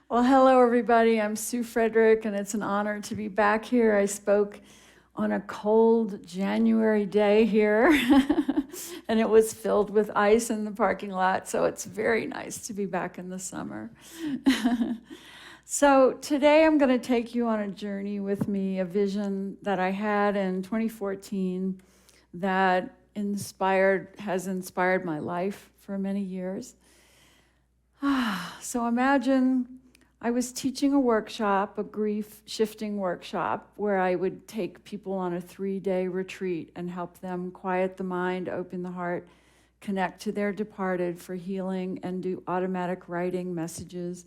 Well, hello, everybody. I'm Sue Frederick, and it's an honor to be back here. I spoke on a cold January day here, and it was filled with ice in the parking lot, so it's very nice to be back in the summer. So today I'm going to take you on a journey with me, a vision that I had in 2014 that has inspired my life for many years. So imagine I was teaching a workshop, a grief shifting workshop, where I would take people on a 3-day retreat and help them quiet the mind, open the heart, connect to their departed for healing, and do automatic writing messages.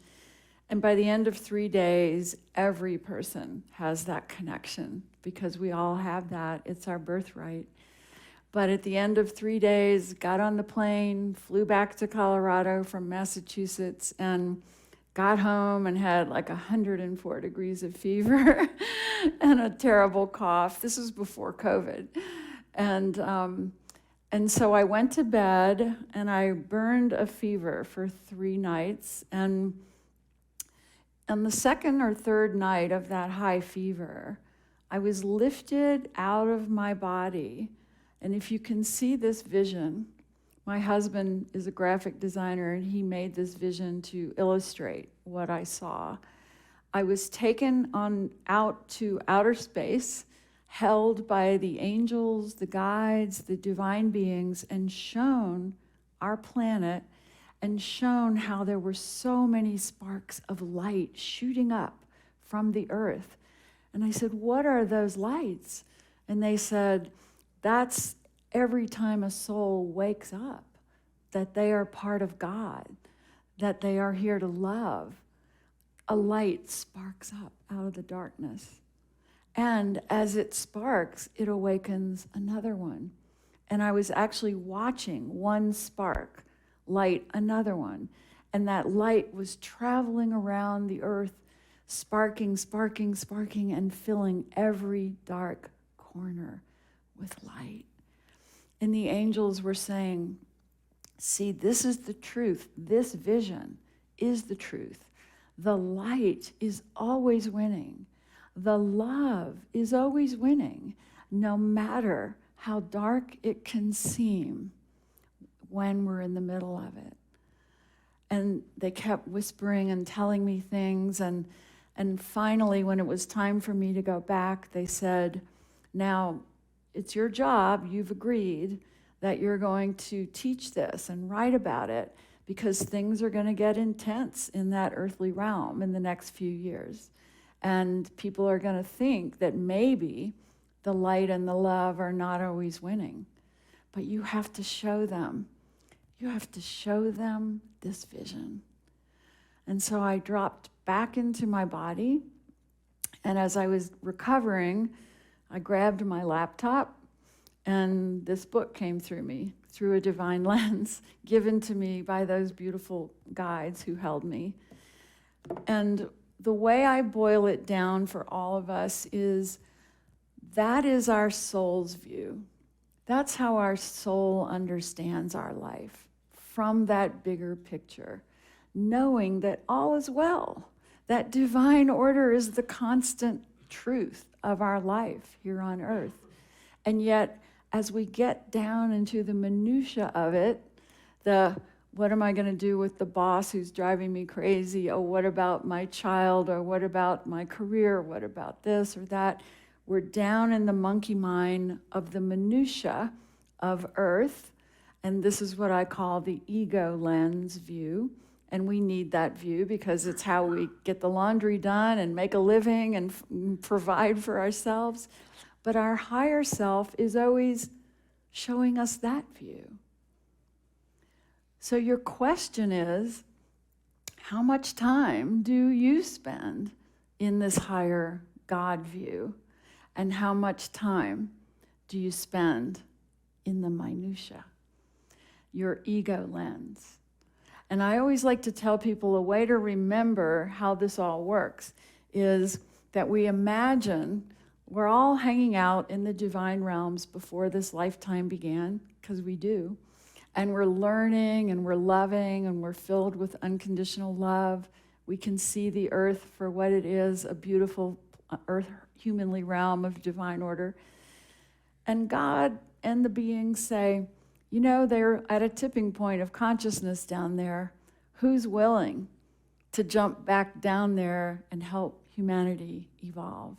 And by the end of 3 days, every person has that connection because we all have that. It's our birthright. But at the end of 3 days, got on the plane, flew back to Colorado from Massachusetts, and got home and had like 104 degrees of fever and a terrible cough. This was before COVID. And so I went to bed and I burned a fever for 3 nights. And on the second or third night of that high fever, I was lifted out of my body. And if you can see this vision, my husband is a graphic designer, and he made this vision to illustrate what I saw. I was taken out to outer space, held by the angels, the guides, the divine beings, and shown our planet, and shown how there were so many sparks of light shooting up from the earth. And I said, "What are those lights?" And they said, "That's every time a soul wakes up, that they are part of God, that they are here to love. A light sparks up out of the darkness. And as it sparks, it awakens another one." And I was actually watching one spark light another one. And that light was traveling around the earth, sparking, sparking, sparking, and filling every dark corner with light. And the angels were saying, "See, this is the truth. This vision is the truth. The light is always winning. The love is always winning, no matter how dark it can seem when we're in the middle of it." And they kept whispering and telling me things. And finally, when it was time for me to go back, they said, "Now, it's your job. You've agreed that you're going to teach this and write about it because things are going to get intense in that earthly realm in the next few years. And people are going to think that maybe the light and the love are not always winning. But you have to show them. You have to show them this vision." And so I dropped back into my body. And as I was recovering, I grabbed my laptop, and this book came through me, through a divine lens, given to me by those beautiful guides who held me. And the way I boil it down for all of us is that is our soul's view. That's how our soul understands our life, from that bigger picture, knowing that all is well, that divine order is the constant truth of our life here on earth. And yet, as we get down into the minutia of it, what am I going to do with the boss who's driving me crazy? Oh, what about my child? Or what about my career? What about this or that? We're down in the monkey mind of the minutia of earth. And this is what I call the ego lens view. And we need that view because it's how we get the laundry done and make a living and provide for ourselves. But our higher self is always showing us that view. So your question is, how much time do you spend in this higher God view? And how much time do you spend in the minutia, your ego lens? And I always like to tell people a way to remember how this all works is that we imagine we're all hanging out in the divine realms before this lifetime began, because we do. And we're learning and we're loving and we're filled with unconditional love. We can see the earth for what it is, a beautiful earth, humanly realm of divine order. And God and the beings say, you know, they're at a tipping point of consciousness down there. Who's willing to jump back down there and help humanity evolve?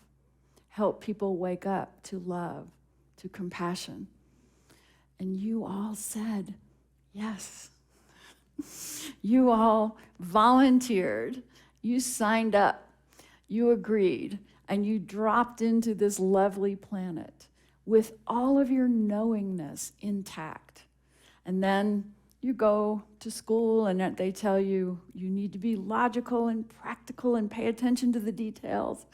Help people wake up to love, to compassion. And you all said, yes. You all volunteered. You signed up. You agreed. And you dropped into this lovely planet with all of your knowingness intact. And then you go to school and they tell you you need to be logical and practical and pay attention to the details.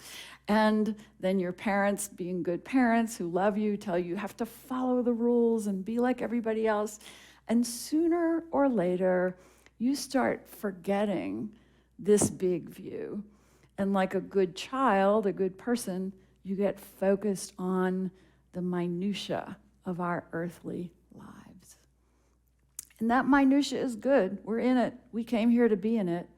And then your parents, being good parents who love you, tell you have to follow the rules and be like everybody else. And sooner or later, you start forgetting this big view. And like a good child, a good person, you get focused on the minutia of our earthly lives. And that minutia is good. We're in it. We came here to be in it.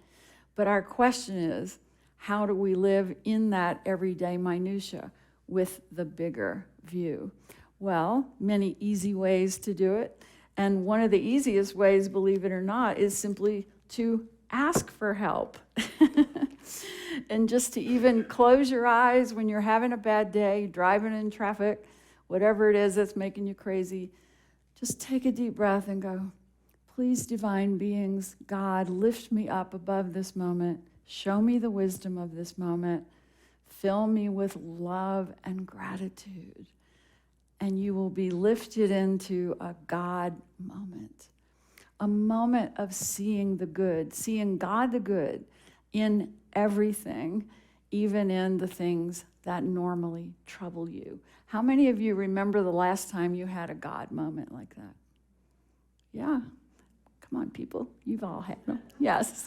But our question is, how do we live in that everyday minutia with the bigger view? Well, many easy ways to do it. And one of the easiest ways, believe it or not, is simply to ask for help. And just to even close your eyes when you're having a bad day, driving in traffic, whatever it is that's making you crazy, just take a deep breath and go, please, divine beings, God, lift me up above this moment. Show me the wisdom of this moment. Fill me with love and gratitude. And you will be lifted into a God moment. A moment of seeing the good, seeing God the good in everything, even in the things that normally trouble you. How many of you remember the last time you had a God moment like that? Yeah. Come on, people. You've all had them. Yes.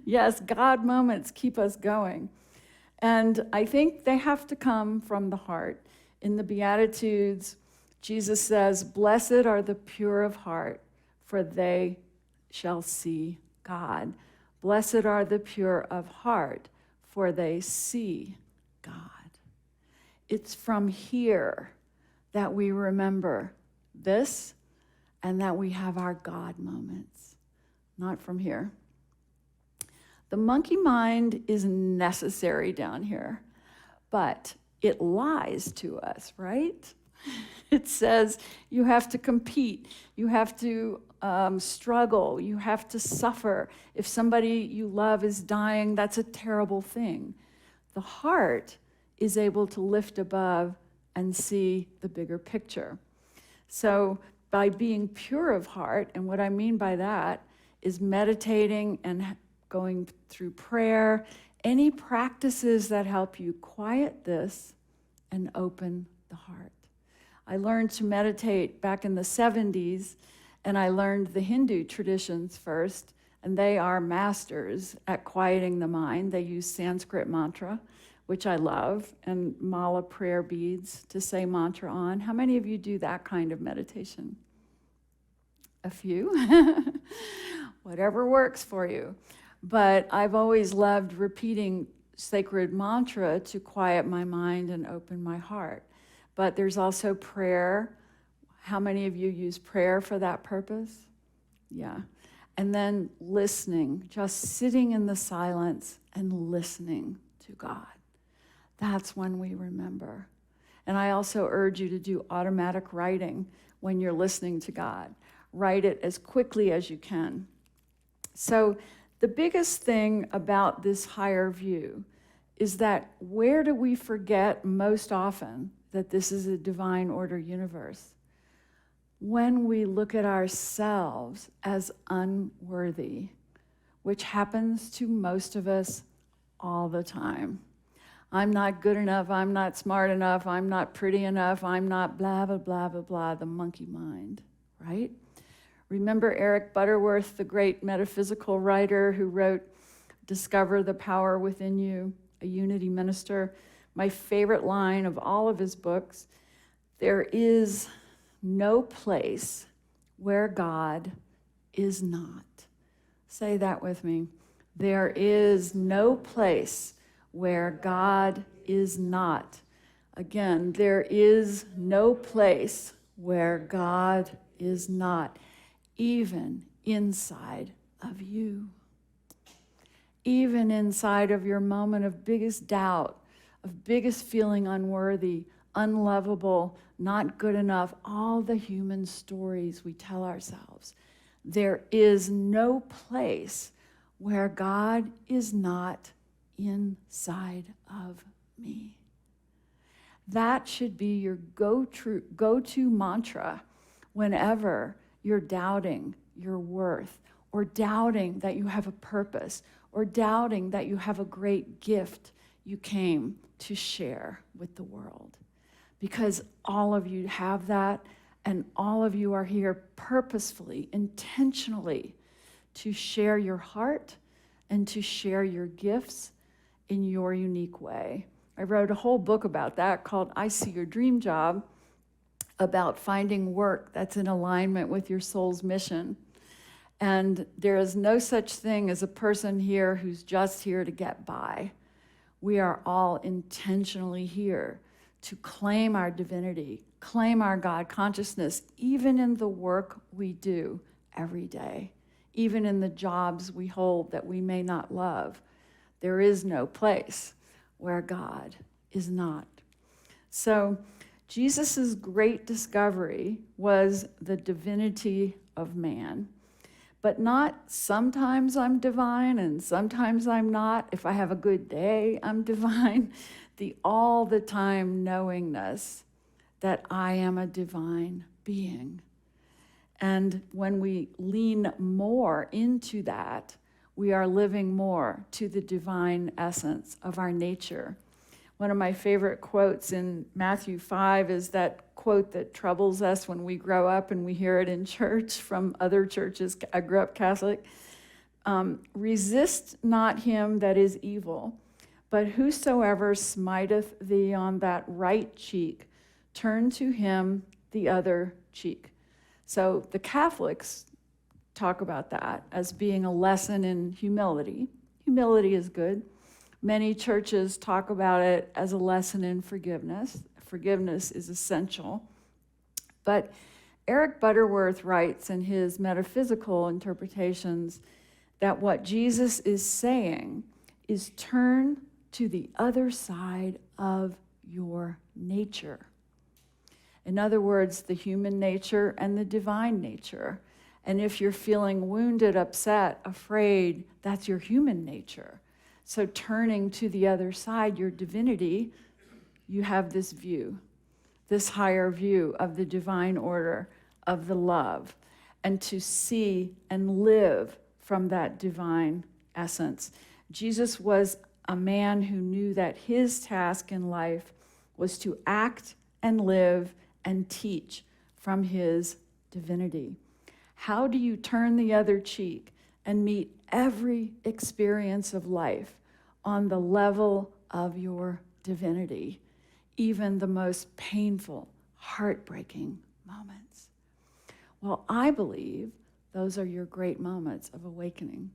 Yes, God moments keep us going. And I think they have to come from the heart. In the Beatitudes, Jesus says, blessed are the pure of heart, for they shall see God. Blessed are the pure of heart, for they see God. It's from here that we remember this and that we have our God moments, not from here. The monkey mind is necessary down here, but it lies to us, right? It says you have to compete, you have to struggle, you have to suffer. If somebody you love is dying, that's a terrible thing. The heart is able to lift above and see the bigger picture. So by being pure of heart, and what I mean by that is meditating and going through prayer, any practices that help you quiet this and open the heart. I learned to meditate back in the 70s, and I learned the Hindu traditions first, and they are masters at quieting the mind. They use Sanskrit mantra, which I love, and mala prayer beads to say mantra on. How many of you do that kind of meditation? A few. Whatever works for you. But I've always loved repeating sacred mantra to quiet my mind and open my heart. But there's also prayer. How many of you use prayer for that purpose? Yeah. And then listening, just sitting in the silence and listening to God. That's when we remember. And I also urge you to do automatic writing when you're listening to God. Write it as quickly as you can. So the biggest thing about this higher view is that where do we forget most often that this is a divine order universe? When we look at ourselves as unworthy, which happens to most of us all the time. I'm not good enough, I'm not smart enough, I'm not pretty enough, I'm not blah, blah, blah, blah, blah, the monkey mind, right? Remember Eric Butterworth, the great metaphysical writer who wrote Discover the Power Within You, a unity minister. My favorite line of all of his books, there is no place where God is not. Say that with me. There is no place where God is not. Again, there is no place where God is not, even inside of you. Even inside of your moment of biggest doubt, of biggest feeling unworthy, unlovable, not good enough, all the human stories we tell ourselves. There is no place where God is not inside of me. That should be your go-to mantra whenever you're doubting your worth, or doubting that you have a purpose, or doubting that you have a great gift you came to share with the world. Because all of you have that, and all of you are here purposefully, intentionally, to share your heart and to share your gifts in your unique way. I wrote a whole book about that called I See Your Dream Job, about finding work that's in alignment with your soul's mission. And there is no such thing as a person here who's just here to get by. We are all intentionally here to claim our divinity, claim our God consciousness, even in the work we do every day, even in the jobs we hold that we may not love. There is no place where God is not. So Jesus' great discovery was the divinity of man. But not sometimes I'm divine and sometimes I'm not. If I have a good day, I'm divine. The all the time knowingness that I am a divine being. And when we lean more into that, we are living more to the divine essence of our nature. One of my favorite quotes in Matthew 5 is that quote that troubles us when we grow up and we hear it in church from other churches. I grew up Catholic. Resist not him that is evil, but whosoever smiteth thee on that right cheek, turn to him the other cheek. So the Catholics talk about that as being a lesson in humility. Humility is good. Many churches talk about it as a lesson in forgiveness. Forgiveness is essential. But Eric Butterworth writes in his metaphysical interpretations that what Jesus is saying is turn to the other side of your nature. In other words, the human nature and the divine nature. And if you're feeling wounded, upset, afraid, that's your human nature. So turning to the other side, your divinity, you have this view, this higher view of the divine order, of the love, and to see and live from that divine essence. Jesus was a man who knew that his task in life was to act and live and teach from his divinity. How do you turn the other cheek and meet every experience of life on the level of your divinity, even the most painful, heartbreaking moments? Well, I believe those are your great moments of awakening.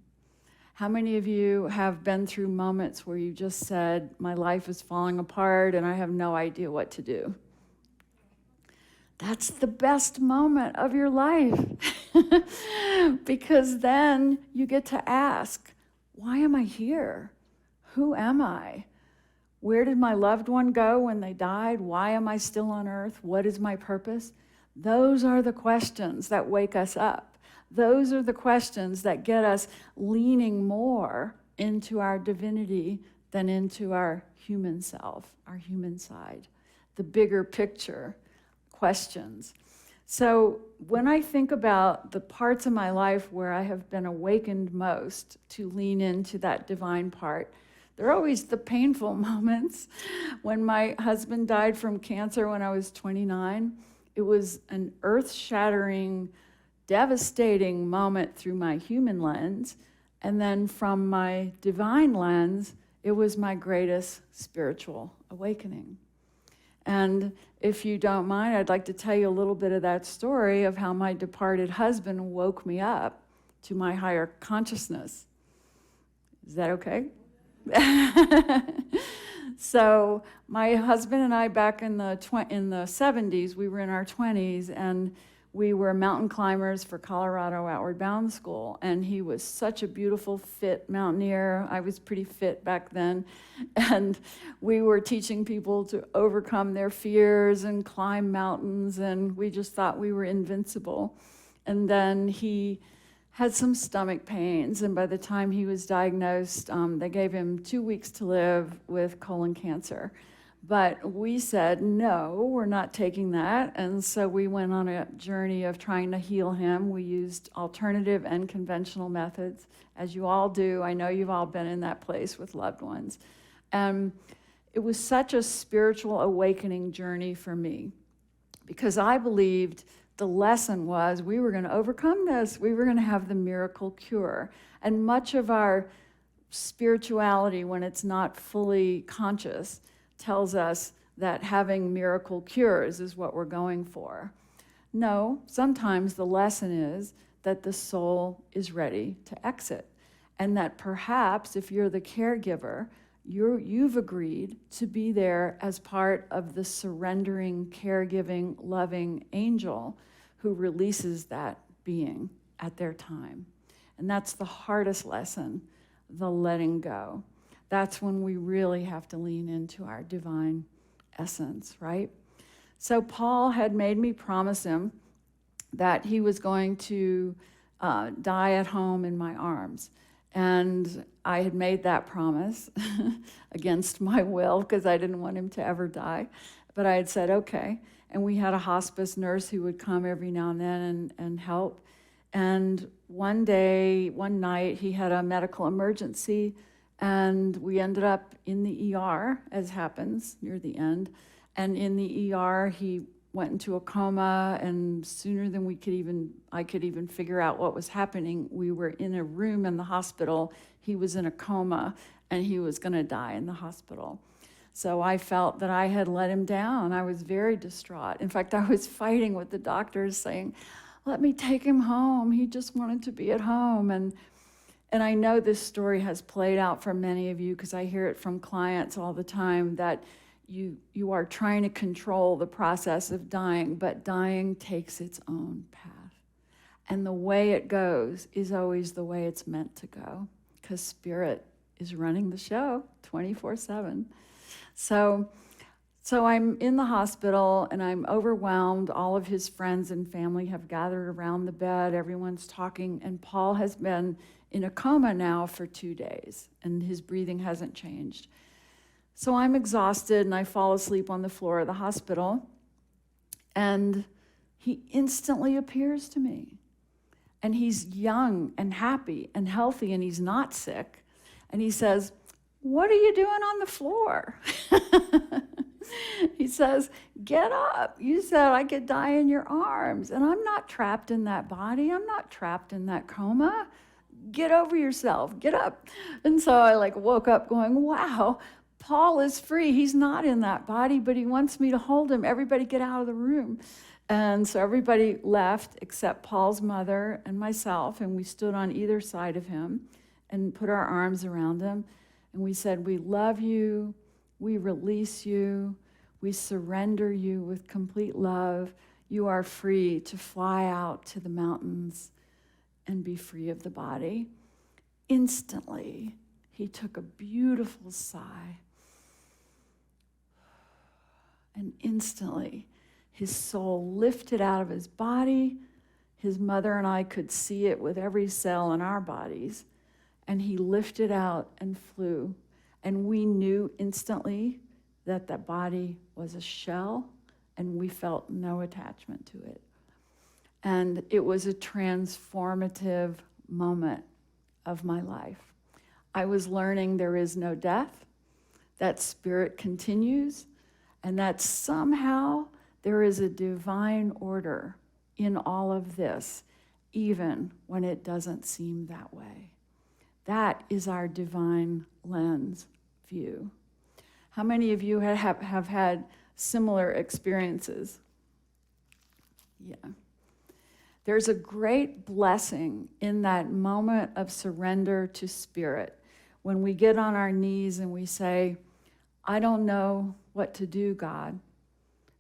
How many of you have been through moments where you just said, my life is falling apart and I have no idea what to do? That's the best moment of your life. Because then you get to ask, why am I here? Who am I? Where did my loved one go when they died? Why am I still on earth? What is my purpose? Those are the questions that wake us up. Those are the questions that get us leaning more into our divinity than into our human self, our human side, the bigger picture questions. So when I think about the parts of my life where I have been awakened most to lean into that divine part, they're always the painful moments. When my husband died from cancer when I was 29, it was an earth-shattering, devastating moment through my human lens. And then from my divine lens, it was my greatest spiritual awakening. And if you don't mind, I'd like to tell you a little bit of that story of how my departed husband woke me up to my higher consciousness. Is that okay? So my husband and I, back in the 70s, we were in our 20s, and we were mountain climbers for Colorado Outward Bound School. And he was such a beautiful, fit mountaineer. I was pretty fit back then. And we were teaching people to overcome their fears and climb mountains, and we just thought we were invincible. And then he had some stomach pains, and by the time he was diagnosed, they gave him 2 weeks to live with colon cancer. But we said, no, we're not taking that, and so we went on a journey of trying to heal him. We used alternative and conventional methods, as you all do. I know you've all been in that place with loved ones. And it was such a spiritual awakening journey for me, because I believed the lesson was we were going to overcome this. We were going to have the miracle cure. And much of our spirituality, when it's not fully conscious, tells us that having miracle cures is what we're going for. No, sometimes the lesson is that the soul is ready to exit, and that perhaps if you're the caregiver, you've agreed to be there as part of the surrendering, caregiving, loving angel who releases that being at their time. And that's the hardest lesson, the letting go. That's when we really have to lean into our divine essence, right? So Paul had made me promise him that he was going to die at home in my arms. And I had made that promise against my will, because I didn't want him to ever die. But I had said, okay. And we had a hospice nurse who would come every now and then and help. And one night, he had a medical emergency, and we ended up in the ER, as happens near the end. And in the ER, he went into a coma, and sooner than I could even figure out what was happening, we were in a room in the hospital. He was in a coma, and he was going to die in the hospital. So I felt that I had let him down. I was very distraught. In fact, I was fighting with the doctors, saying, let me take him home. He just wanted to be at home. And I know this story has played out for many of you, because I hear it from clients all the time, that you are trying to control the process of dying, but dying takes its own path. And the way it goes is always the way it's meant to go, because Spirit is running the show 24/7. So I'm in the hospital, and I'm overwhelmed. All of his friends and family have gathered around the bed. Everyone's talking, and Paul has been in a coma now for 2 days, and his breathing hasn't changed. So I'm exhausted, and I fall asleep on the floor of the hospital, and he instantly appears to me. And he's young and happy and healthy, and he's not sick. And he says, what are you doing on the floor? He says, get up. You said I could die in your arms, and I'm not trapped in that body. I'm not trapped in that coma. Get over yourself. Get up. And so I woke up going, wow, Paul is free. He's not in that body, but he wants me to hold him. Everybody get out of the room. And so everybody left except Paul's mother and myself, and we stood on either side of him and put our arms around him. And we said, we love you. We release you. We surrender you with complete love. You are free to fly out to the mountains and be free of the body. Instantly, he took a beautiful sigh. And instantly, his soul lifted out of his body. His mother and I could see it with every cell in our bodies. And he lifted out and flew. And we knew instantly that that body was a shell, and we felt no attachment to it. And it was a transformative moment of my life. I was learning there is no death, that spirit continues, and that somehow there is a divine order in all of this, even when it doesn't seem that way. That is our divine lens view. How many of you have had similar experiences? Yeah. There's a great blessing in that moment of surrender to Spirit, when we get on our knees and we say, I don't know what to do, God.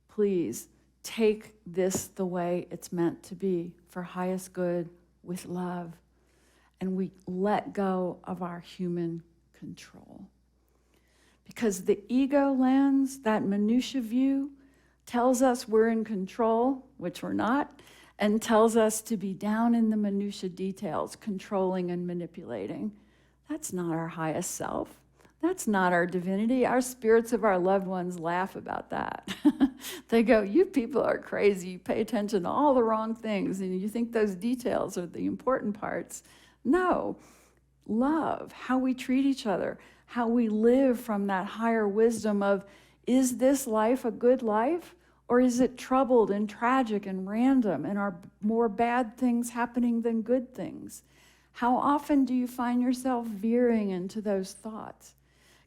Please take this the way it's meant to be for highest good with love. And we let go of our human control. Because the ego lens, that minutia view, tells us we're in control, which we're not, and tells us to be down in the minutia details, controlling and manipulating. That's not our highest self. That's not our divinity. Our spirits of our loved ones laugh about that. They go, you people are crazy. You pay attention to all the wrong things, and you think those details are the important parts. No. Love, how we treat each other, how we live from that higher wisdom of, is this life a good life? Or is it troubled and tragic and random, and are more bad things happening than good things? How often do you find yourself veering into those thoughts?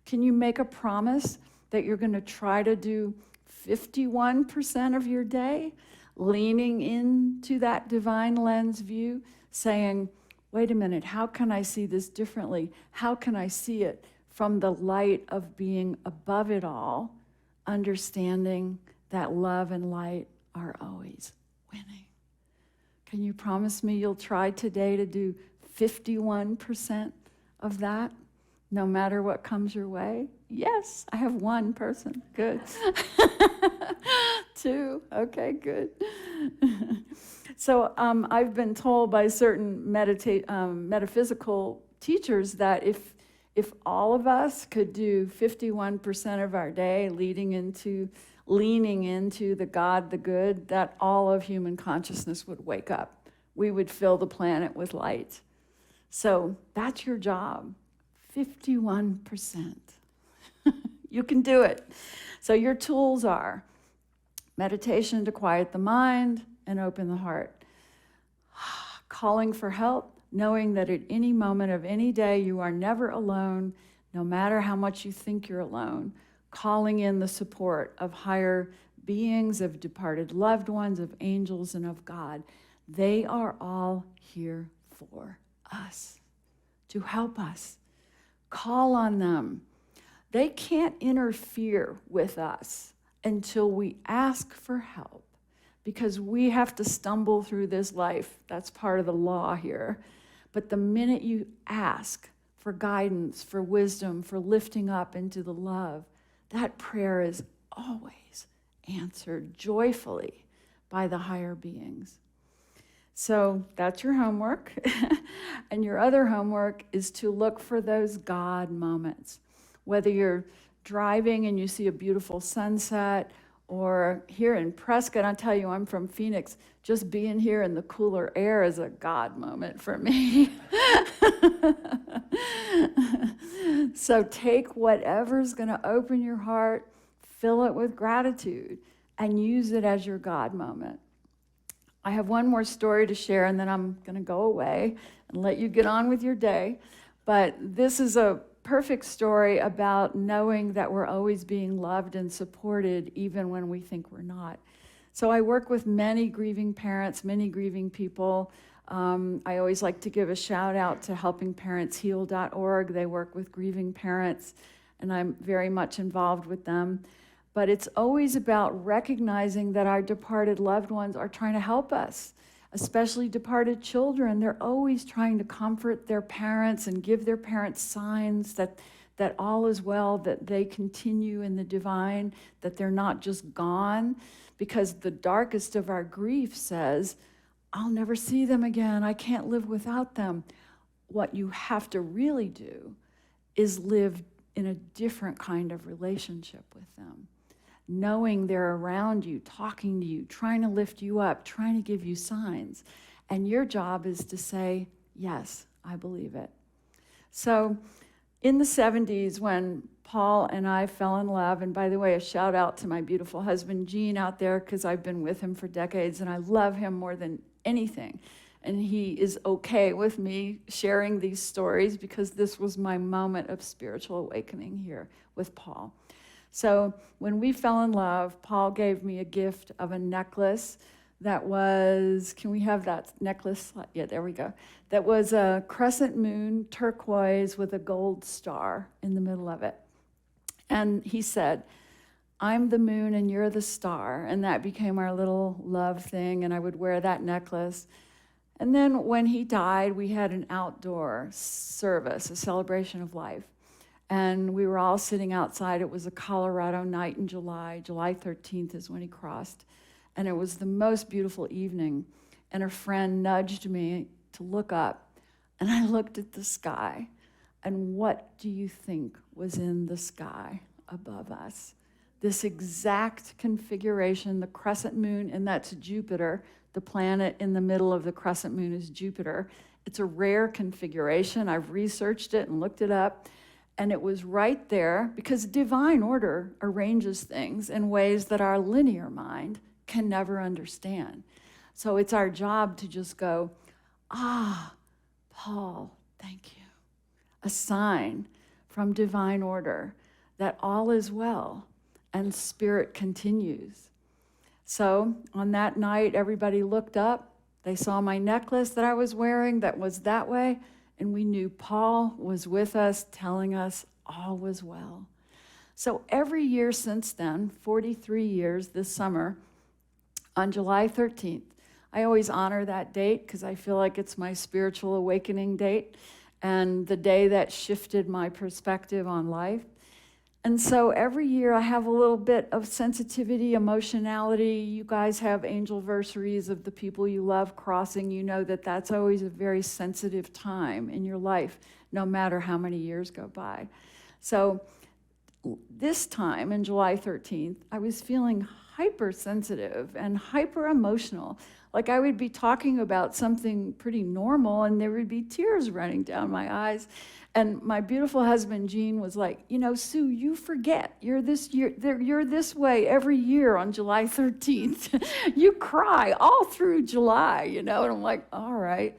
Can you make a promise that you're going to try to do 51% of your day, leaning into that divine lens view, saying, wait a minute, how can I see this differently? How can I see it from the light of being above it all, understanding that love and light are always winning? Can you promise me you'll try today to do 51% of that, no matter what comes your way? Yes, I have one person. Good. Two. Okay, good. So I've been told by certain metaphysical teachers that if all of us could do 51% of our day leaning into the God, the good, that all of human consciousness would wake up. We would fill the planet with light. So that's your job, 51%. You can do it. So your tools are meditation to quiet the mind and open the heart. Calling for help, knowing that at any moment of any day you are never alone, no matter how much you think you're alone. Calling in the support of higher beings, of departed loved ones, of angels, and of God. They are all here for us, to help us. Call on them. They can't interfere with us until we ask for help, because we have to stumble through this life. That's part of the law here. But the minute you ask for guidance, for wisdom, for lifting up into the love, that prayer is always answered joyfully by the higher beings. So that's your homework. And your other homework is to look for those God moments. Whether you're driving and you see a beautiful sunset, or here in Prescott, I'll tell you, I'm from Phoenix, just being here in the cooler air is a God moment for me. So take whatever's going to open your heart, fill it with gratitude, and use it as your God moment. I have one more story to share, and then I'm going to go away and let you get on with your day. But this is a perfect story about knowing that we're always being loved and supported even when we think we're not. So I work with many grieving parents, many grieving people. I always like to give a shout out to helpingparentsheal.org. They work with grieving parents, and I'm very much involved with them. But it's always about recognizing that our departed loved ones are trying to help us, especially departed children. They're always trying to comfort their parents and give their parents signs that all is well, that they continue in the divine, that they're not just gone. Because the darkest of our grief says, I'll never see them again. I can't live without them. What you have to really do is live in a different kind of relationship with them, knowing they're around you, talking to you, trying to lift you up, trying to give you signs. And your job is to say, yes, I believe it. So in the 70s, when Paul and I fell in love, and by the way, a shout out to my beautiful husband, Gene, out there, because I've been with him for decades, and I love him more than anything. And he is okay with me sharing these stories because this was my moment of spiritual awakening here with Paul. So when we fell in love, Paul gave me a gift of a necklace that was, can we have that necklace? Yeah, there we go. That was a crescent moon, turquoise, with a gold star in the middle of it. And he said, I'm the moon and you're the star. And that became our little love thing, and I would wear that necklace. And then when he died, we had an outdoor service, a celebration of life. And we were all sitting outside. It was a Colorado night in July. July 13th is when he crossed. And it was the most beautiful evening. And a friend nudged me to look up. And I looked at the sky. And what do you think was in the sky above us? This exact configuration, the crescent moon, and that's Jupiter. The planet in the middle of the crescent moon is Jupiter. It's a rare configuration. I've researched it and looked it up. And it was right there because divine order arranges things in ways that our linear mind can never understand. So it's our job to just go, Paul, thank you. A sign from divine order that all is well and spirit continues. So on that night, everybody looked up. They saw my necklace that I was wearing that was that way, and we knew Paul was with us, telling us all was well. So every year since then, 43 years this summer, on July 13th, I always honor that date because I feel like it's my spiritual awakening date and the day that shifted my perspective on life. And so every year I have a little bit of sensitivity, emotionality. You guys have angelversaries of the people you love crossing. You know that that's always a very sensitive time in your life, no matter how many years go by. So this time, in July 13th, I was feeling hypersensitive and hyper emotional. Like I would be talking about something pretty normal and there would be tears running down my eyes. And my beautiful husband, Gene, was like, Sue, you forget. You're this way every year on July 13th. You cry all through July, And I'm like, all right.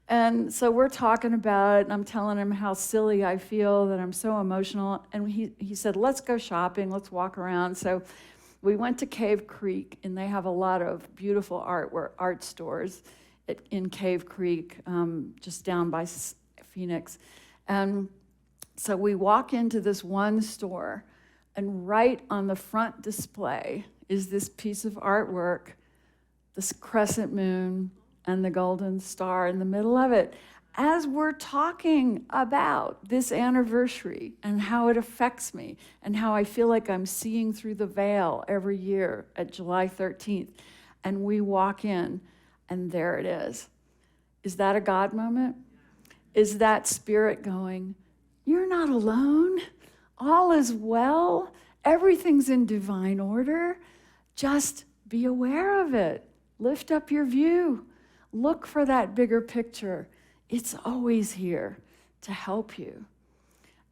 And so we're talking about it, and I'm telling him how silly I feel, that I'm so emotional. And he said, let's go shopping, let's walk around. So we went to Cave Creek, and they have a lot of beautiful art stores in Cave Creek, just down by Phoenix. And so we walk into this one store, and right on the front display is this piece of artwork, this crescent moon and the golden star in the middle of it. As we're talking about this anniversary and how it affects me and how I feel like I'm seeing through the veil every year at July 13th, and we walk in, and there it is. Is that a God moment? Is that spirit going, you're not alone. All is well. Everything's in divine order. Just be aware of it. Lift up your view. Look for that bigger picture. It's always here to help you.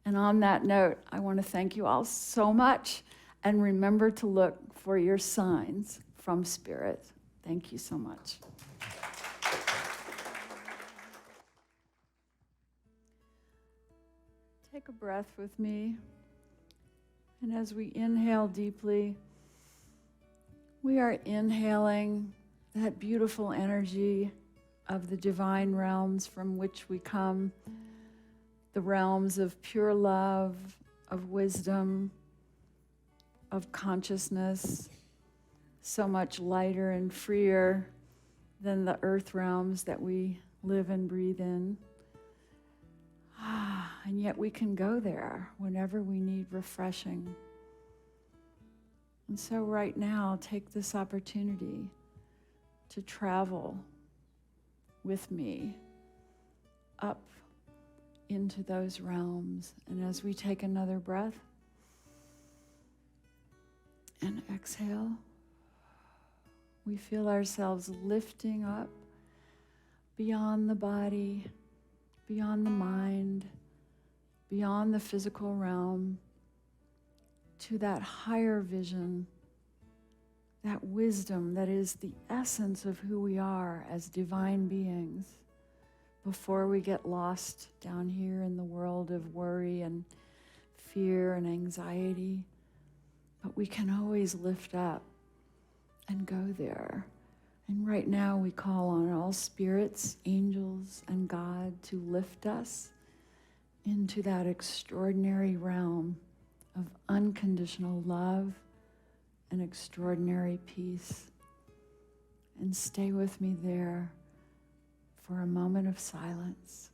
And on that note, I want to thank you all so much, and remember to look for your signs from Spirit. Thank you so much. Take a breath with me. And as we inhale deeply, we are inhaling that beautiful energy of the divine realms from which we come, the realms of pure love, of wisdom, of consciousness, so much lighter and freer than the earth realms that we live and breathe in. And yet we can go there whenever we need refreshing. And so right now, take this opportunity to travel with me up into those realms. And as we take another breath and exhale, we feel ourselves lifting up beyond the body, beyond the mind, beyond the physical realm, to that higher vision, that wisdom that is the essence of who we are as divine beings, before we get lost down here in the world of worry and fear and anxiety. But we can always lift up and go there And right now we call on all spirits, angels, and God to lift us into that extraordinary realm of unconditional love and extraordinary peace. And stay with me there for a moment of silence.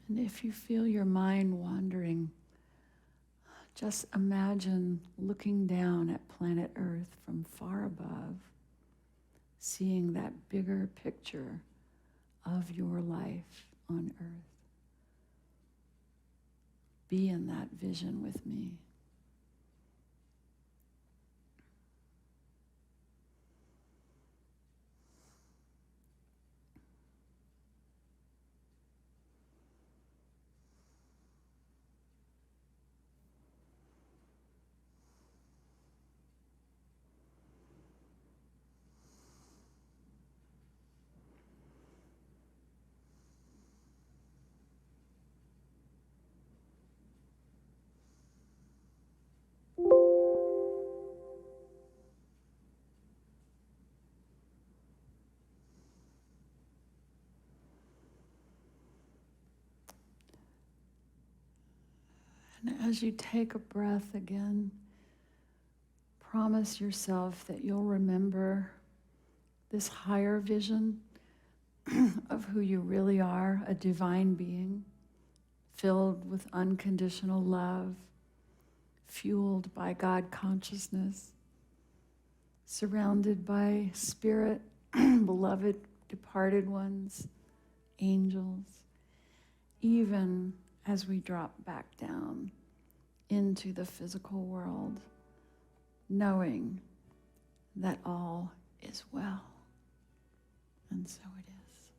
And if you feel your mind wandering, just imagine looking down at planet Earth from far above, seeing that bigger picture of your life on Earth. Be in that vision with me. And as you take a breath again, promise yourself that you'll remember this higher vision of who you really are, a divine being, filled with unconditional love, fueled by God consciousness, surrounded by spirit, beloved departed ones, angels, even as we drop back down into the physical world, knowing that all is well. And so it is.